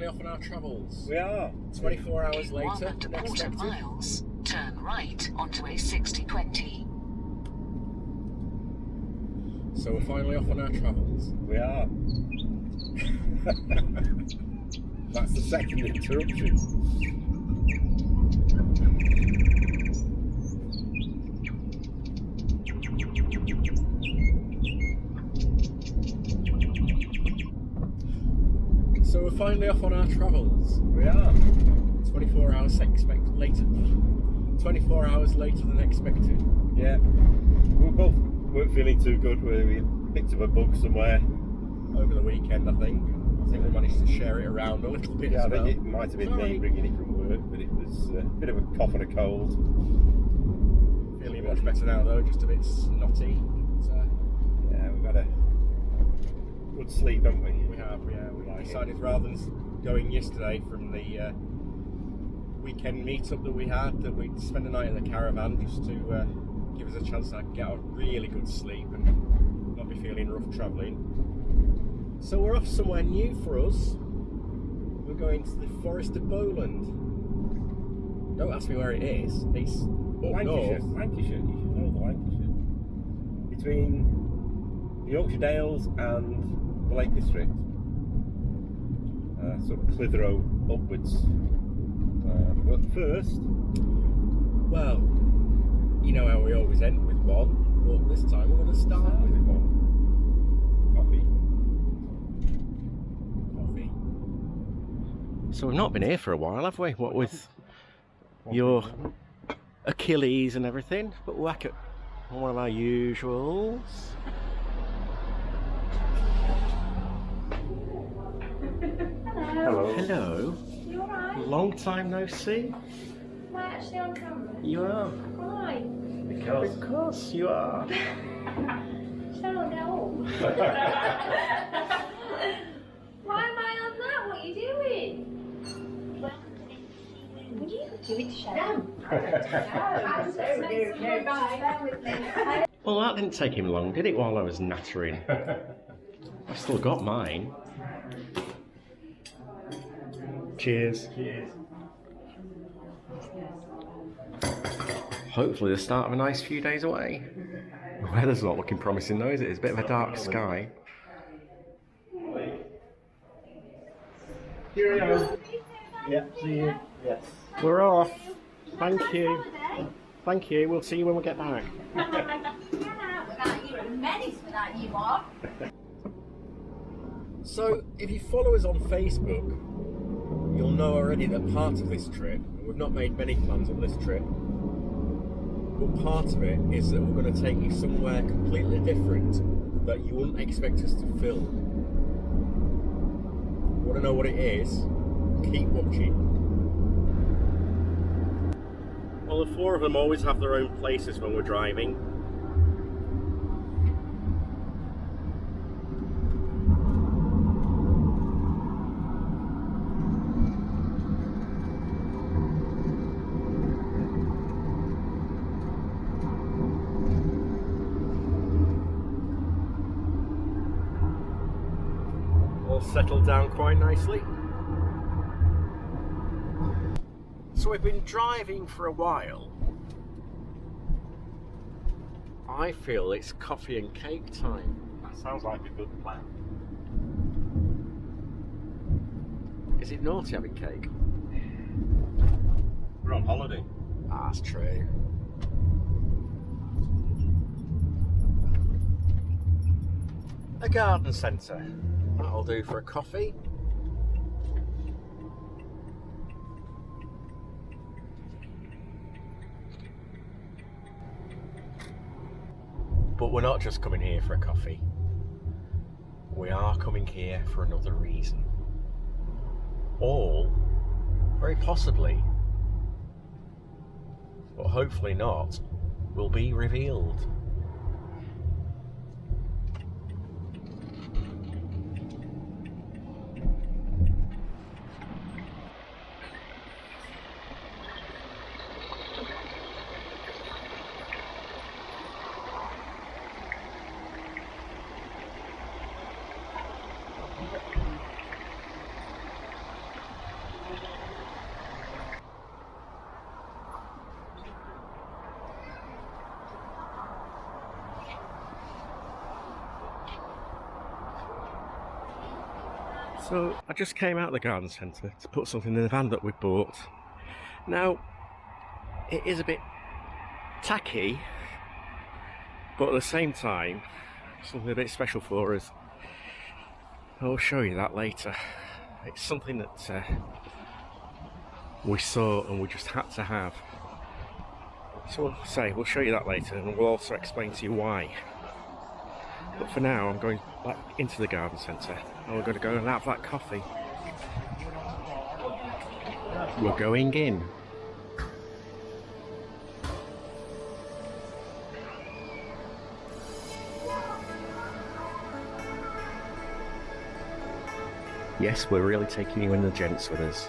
finally off on our travels. We are. 24 hours later 1 than quarter expected. miles, turn right onto a 60/20. So we're finally off on our travels. We are. That's the second interruption. So we're finally off on our travels. We are. 24 hours later. 24 hours later than expected. Yeah. We both weren't feeling too good. We picked up a bug somewhere. Over the weekend, I think. I think we managed to share it around a little bit Yeah, as I well. think it might have been me bringing it from work, but it was a bit of a cough and a cold. Feeling much better now though, just a bit snotty. Yeah, we've had a good sleep, haven't we? We have, yeah. We decided rather than going yesterday from the weekend meet-up that we had, that we'd spend the night in the caravan just to give us a chance to get a really good sleep and not be feeling rough travelling. So we're off somewhere new for us. We're going to the Forest of Bowland. Don't ask me where it is. It's up Lancashire. north. Lancashire. You should know the Lancashire. Between the Yorkshire Dales and the Lake District. Sort of Clitheroe upwards. But first, Well, you know how we always end with one, but this time we're going to start with one. coffee. Coffee. So we've not been here for a while, have we? What with your Achilles and everything, but we're back at one of our usuals. Hello. Hello. You alright? Long time no see. Am I actually on camera? You are. Why? Because Of course you are. Cheryl, get home. Why am I on that? What are you doing? Would you give it to Cheryl? No, bear with me. Well, that didn't take him long, did it, while I was nattering? I've still got mine. Cheers. cheers. Hopefully the start of a nice few days away. The weather's not looking promising though, is it? It's a bit of a dark sky. Cheerio. Yeah, see you. Yes. We're off. Thank you. Thank you. We'll see you when we get back. So, if you follow us on Facebook, you'll know already that part of this trip, and we've not made many plans on this trip, but part of it is that we're going to take you somewhere completely different that you wouldn't expect us to film. Want to know what it is? Keep watching. Well, the four of them always have their own places when we're driving. All settled down quite nicely. So we've been driving for a while. I feel it's coffee and cake time. That sounds like a good plan. Is it naughty having cake? We're on holiday. Ah, that's true. A garden centre. That'll do for a coffee. But we're not just coming here for a coffee. We are coming here for another reason. All, very possibly, but hopefully not, will be revealed. So I just came out of the garden centre to put something in the van that we bought. Now, it is a bit tacky, but at the same time, something a bit special for us. I'll show you that later. It's something that we saw and we just had to have. So we'll show you that later, and we'll also explain to you why. But for now, I'm going back into the garden centre and we're going to go and have that coffee. We're going in. Yes, we're really taking you and the gents with us.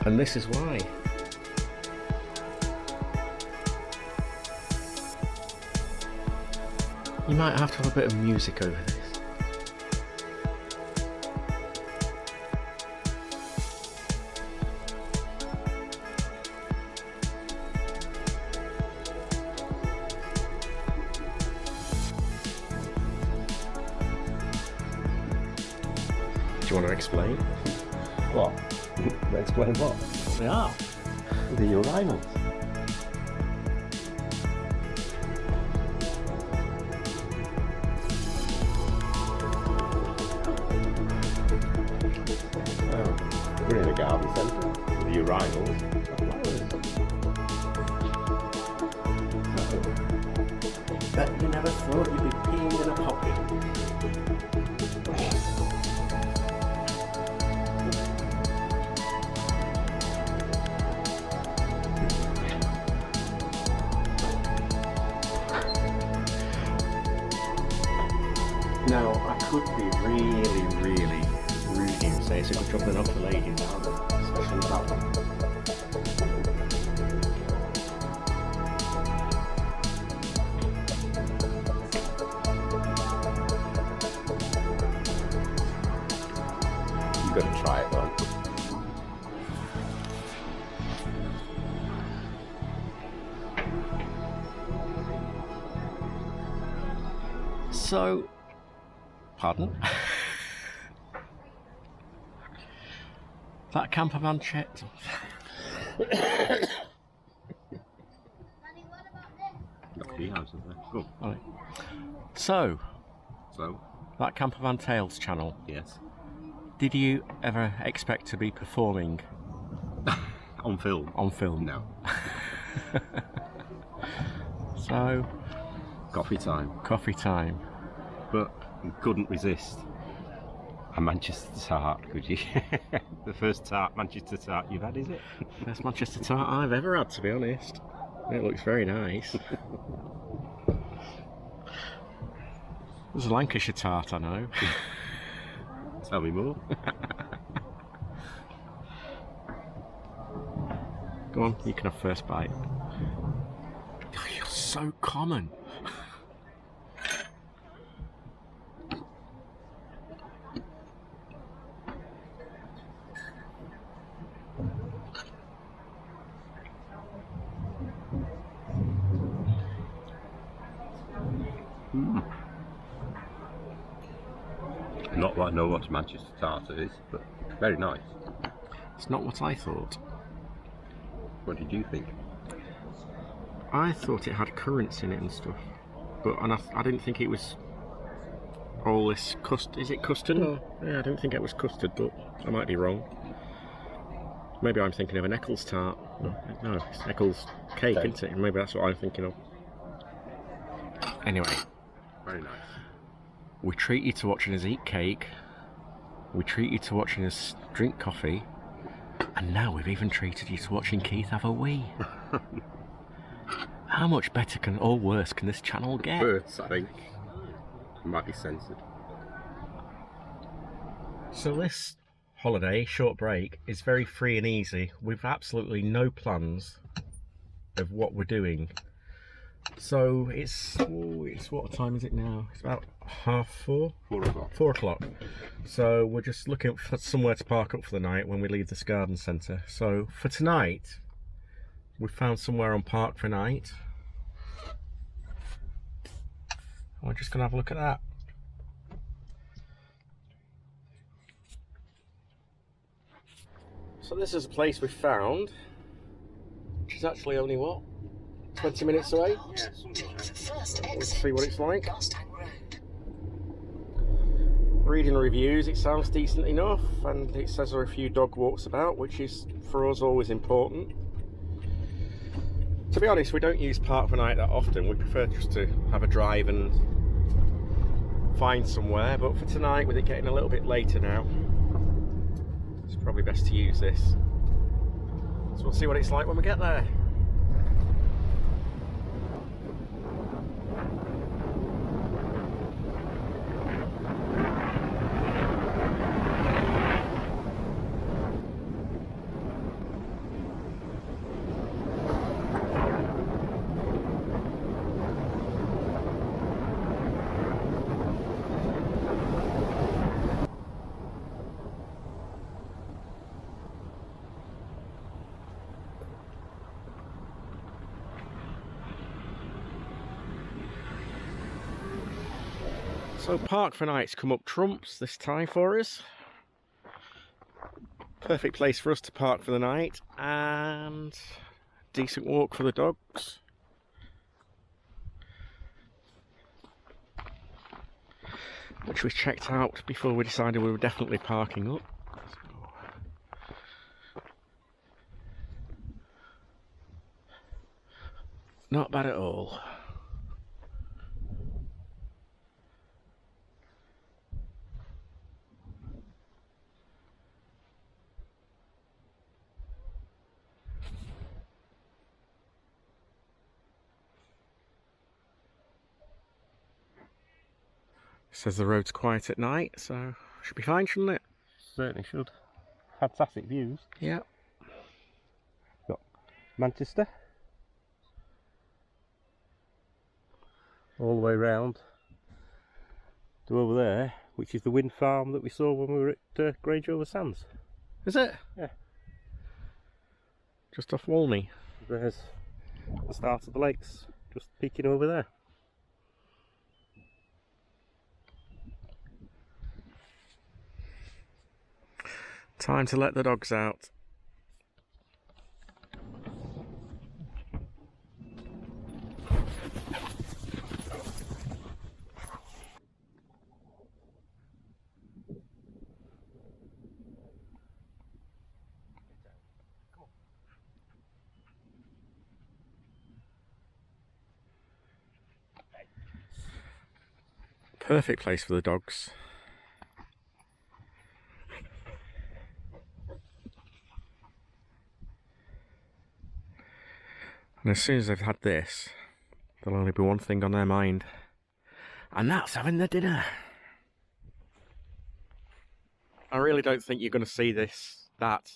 And this is why. You might have to have a bit of music over this. Do you want to explain? What? Explain what? They are. The urinals. Well, we're in a garden centre. The urinals. Bet you never thought you'd be peeing in a pocket. Now, I could be really rude and say it's a good job they're not for ladies, aren't they? Especially that one. You've got to try it though. So, pardon? That campervan checked. Cool. Right. So, So, that Campervan Tales channel, yes. did you ever expect to be performing On film? on film? No. So, Coffee time. coffee time. But you couldn't resist a Manchester tart, could you? The first tart, Manchester tart you've had, is it? Best Manchester tart I've ever had, to be honest. It looks very nice. There's a Lancashire tart, I know. Tell me more. Go on, you can have first bite. Oh, you're so common. Not that I know what Manchester tart is, but very nice. It's not what I thought. What did you think? I thought it had currants in it and stuff, but I didn't think it was all this custard. Is it custard? Or? Yeah, I didn't think it was custard, but I might be wrong. Maybe I'm thinking of an Eccles tart. No, it's Eccles cake, isn't it? Maybe that's what I'm thinking of. Anyway, Very nice. we treat you to watching us eat cake. We treat you to watching us drink coffee. And now we've even treated you to watching Keith have a wee. How much better or worse can this channel get? Birds, I think. Might be censored. So this holiday, short break, is very free and easy. We've absolutely no plans of what we're doing. So it's what time is it now? It's about 4:30. 4 o'clock. 4 o'clock. So we're just looking for somewhere to park up for the night when we leave this garden centre. So for tonight, we found somewhere on Park for Night. We're just going to have a look at that. So this is a place we found, which is actually only what, 20 minutes away? Let's see what it's like. Reading the reviews, it sounds decent enough, and it says there are a few dog walks about, which is for us always important. To be honest, we don't use Park for Night that often. We prefer just to have a drive and find somewhere, but for tonight, with it getting a little bit later now, it's probably best to use this. So we'll see what it's like when we get there. So Park for Night's come up trumps this time for us. Perfect place for us to park for the night, and decent walk for the dogs. Which we checked out before we decided we were definitely parking up. So, not bad at all. Says the road's quiet at night, so should be fine, shouldn't it? Certainly should. Fantastic views. Yeah. Got Manchester all the way round to over there, which is the wind farm that we saw when we were at Grange over Sands. Is it? Yeah. Just off Walney. There's the start of the lakes, just peeking over there. Time to let the dogs out. Perfect place for the dogs. And as soon as they've had this, there'll only be one thing on their mind, and that's having the dinner. I really don't think you're going to see this, that.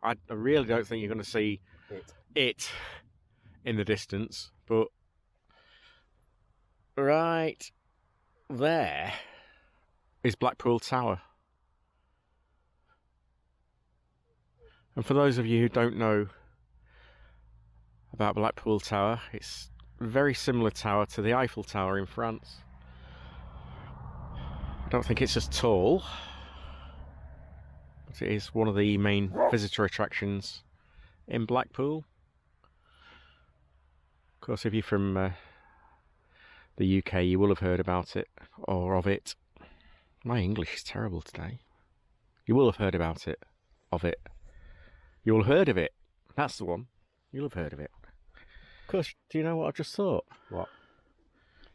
I really don't think you're going to see it in the distance, but right there is Blackpool Tower. And for those of you who don't know about Blackpool Tower, it's a very similar tower to the Eiffel Tower in France. I don't think it's as tall, but it is one of the main visitor attractions in Blackpool. Of course, if you're from the UK, you will have heard about it, or of it. My English is terrible today. You will have heard about it, of it. You will have heard of it. That's the one. You'll have heard of it. Of course, do you know what I've just thought? What?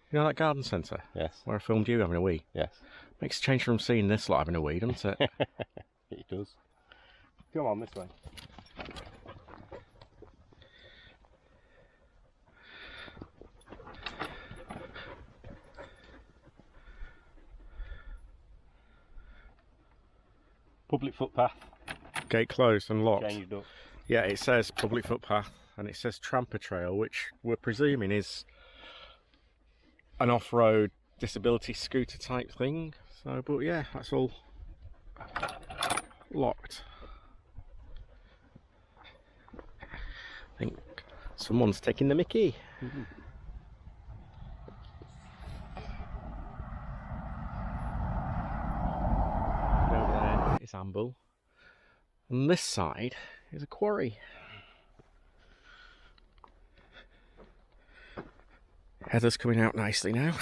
You know that garden centre? Yes. Where I filmed you having a wee? Yes. Makes a change from seeing this lot having a wee, doesn't it? It does. Come on, this way. Public footpath. Gate closed and locked. Changed up. Yeah, it says public footpath, and it says tramper trail, which we're presuming is an off-road disability scooter type thing. So, but yeah, that's all locked. I think someone's taking the mickey. Mm-hmm. Over there is Amble, And this side is a quarry. Heather's coming out nicely now.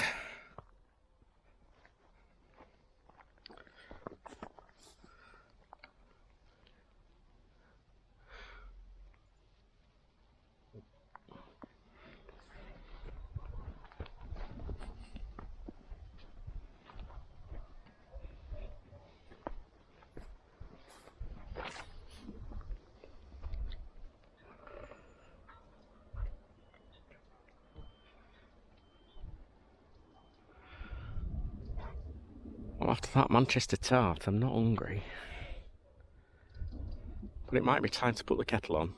Well, after that Manchester tart, I'm not hungry. But it might be time to put the kettle on.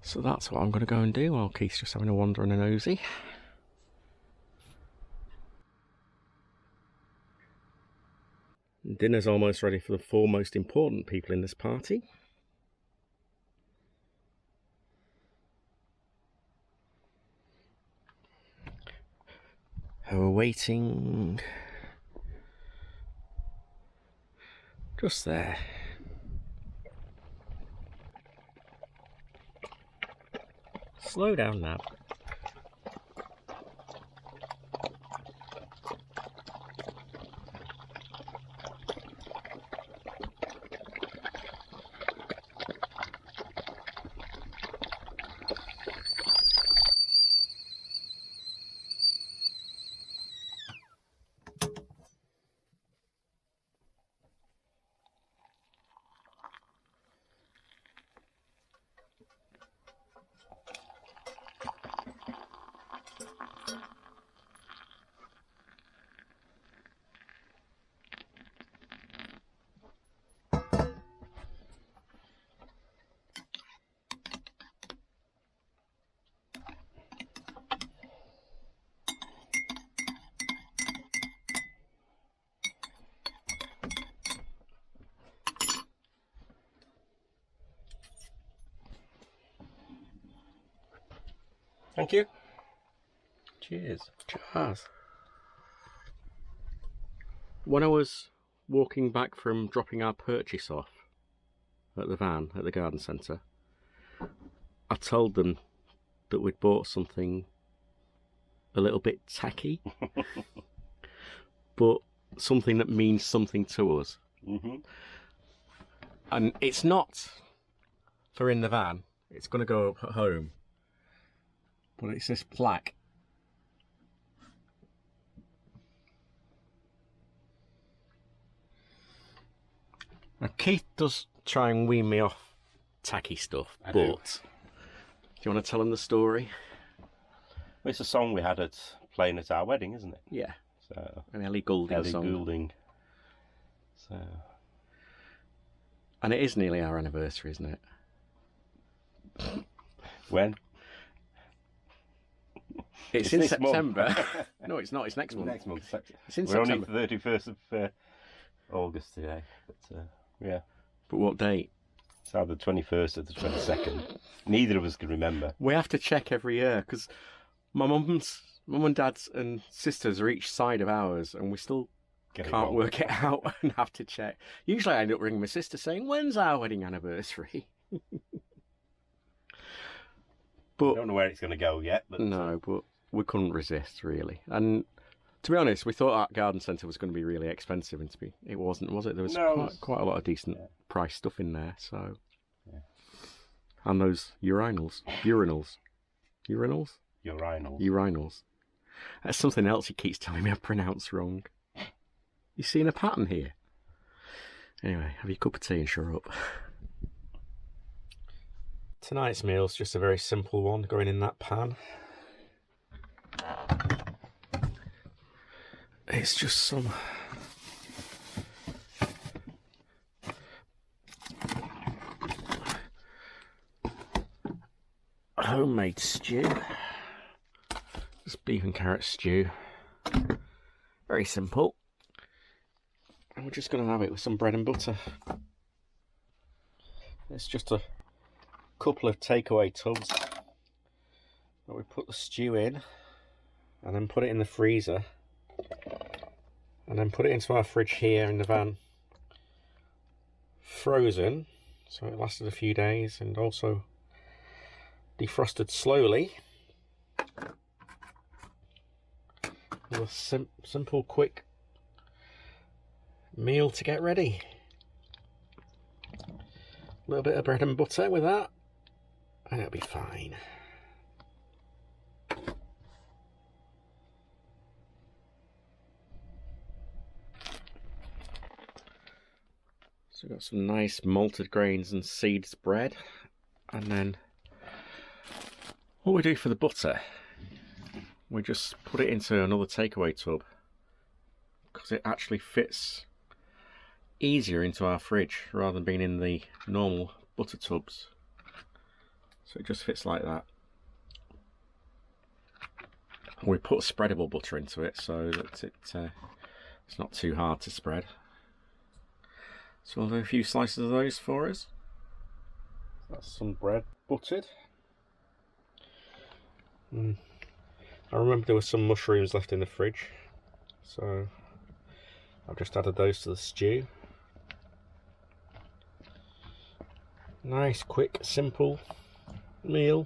So that's what I'm going to go and do while Keith's just having a wander and a nosy. Dinner's almost ready for the four most important people in this party. Who are waiting just there. Slow down now. Thank you. Cheers. Cheers. When I was walking back from dropping our purchase off at the van at the garden centre, I told them that we'd bought something a little bit tacky, but something that means something to us. Mm-hmm. And it's not for in the van, it's going to go up at home. But it's this plaque. Now Keith does try and wean me off tacky stuff, I but do. You want to tell him the story? Well, it's a song we had playing at our wedding, isn't it? Yeah. So An Ellie Goulding Ellie song. Goulding. So And it is nearly our anniversary, isn't it? when? It's in this month. September. No, it's not. It's next month. Next month. It's in We're September. only 31st of August today. But yeah, But what date? it's either the 21st or the 22nd. Neither of us can remember. We have to check every year because my mum and dad's and sisters are each side of ours, and we still Get it can't wrong. work it out and have to check. Usually I end up ringing my sister saying, when's our wedding anniversary? I But don't know where it's going to go yet. But no, but we couldn't resist really. And to be honest, we thought our garden centre was going to be really expensive, and it wasn't, was it? There was No, it was- quite a lot of decent yeah. price stuff in there. So, Yeah. And those urinals. That's something else he keeps telling me I pronounce wrong. You seeing a pattern here? Anyway, have your cup of tea and shut up. Tonight's meal's just a very simple one, going in that pan. It's just some homemade stew. Just beef and carrot stew. Very simple. And we're just going to have it with some bread and butter. It's just a couple of takeaway tubs that we put the stew in, and then put it in the freezer, and then put it into our fridge here in the van frozen, so it lasted a few days, and also defrosted slowly. A simple, quick meal to get ready. A little bit of bread and butter with that, and it'll be fine. So we've got some nice malted grains and seeds bread, and then what we do for the butter, we just put it into another takeaway tub because it actually fits easier into our fridge rather than being in the normal butter tubs. So it just fits like that. We put spreadable butter into it so that it's not too hard to spread. So we'll do a few slices of those for us. That's some bread buttered. I remember there were some mushrooms left in the fridge, so I've just added those to the stew. Nice, quick, simple meal.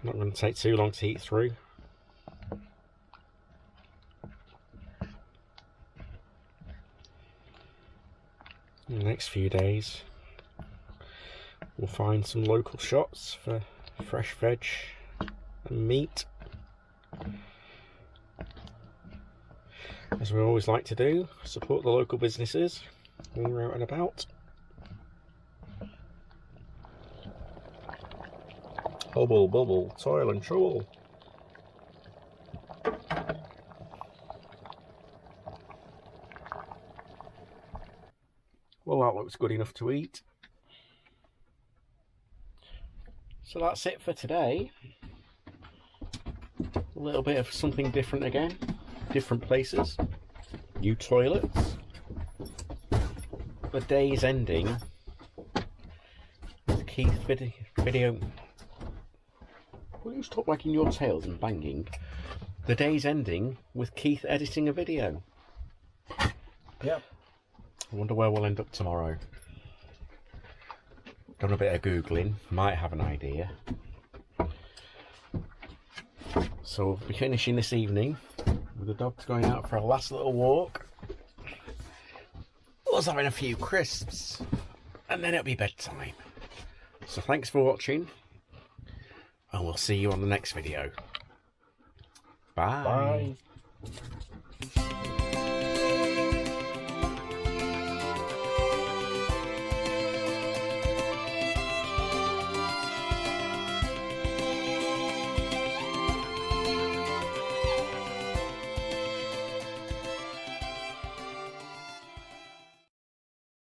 Not going to take too long to eat through. In the next few days, we'll find some local shops for fresh veg and meat, as we always like to do. Support the local businesses when we're out and about. Hubble bubble, toil and trouble. Well, that looks good enough to eat. So that's it for today. A little bit of something different again. Different places. New toilets. The day's ending with Keith video. Will you stop wagging your tails and banging? The day's ending with Keith editing a video. Yep. I wonder where we'll end up tomorrow. Done a bit of Googling, might have an idea. So we'll be finishing this evening with the dogs going out for a last little walk. Us having a few crisps, and then it'll be bedtime. So thanks for watching, and we'll see you on the next video. Bye. Bye.